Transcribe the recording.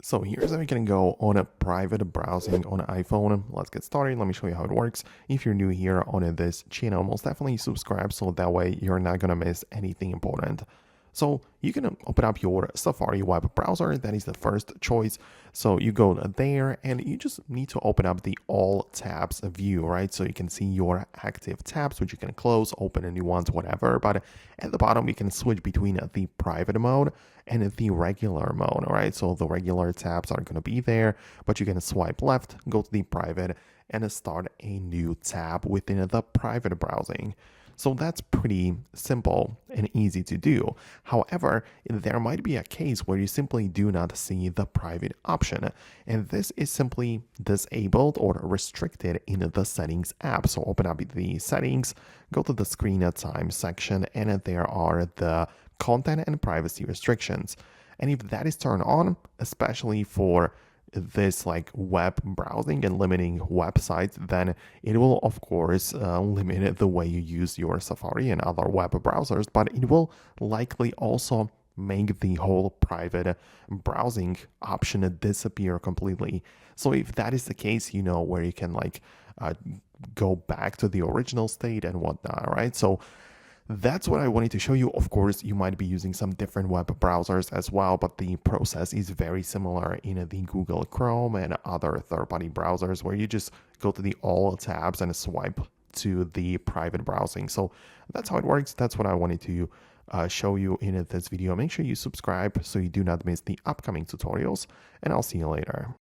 So here's how you can go on a private browsing on an iPhone. Let's get started. Let me show you how it works. If you're new here on this channel, most definitely subscribe so that way you're not gonna miss anything important. So you can open up your Safari web browser. That is the first choice. So you go there and you just need to open up the all tabs view, right? So you can see your active tabs, which you can close, open a new ones, whatever. But at the bottom, you can switch between the private mode and the regular mode, right? So the regular tabs are going to be there, but you can swipe left, go to the private, and start a new tab within the private browsing. So that's pretty simple and easy to do. However, there might be a case where you simply do not see the private option, and this is simply disabled or restricted in the settings app. So open up the settings, go to the screen time section, and there are the content and privacy restrictions. And if that is turned on, especially for this like web browsing and limiting websites, then it will of course limit the way you use your Safari and other web browsers, but it will likely also make the whole private browsing option disappear completely. So if that is the case, you know where you can uh, go back to the original state and whatnot, right? So that's what I wanted to show you. Of course, you might be using some different web browsers as well, but the process is very similar in the Google Chrome and other third-party browsers where you just go to the all tabs and swipe to the private browsing. So that's how it works. That's what I wanted to show you in this video. Make sure you subscribe so you do not miss the upcoming tutorials, and I'll see you later.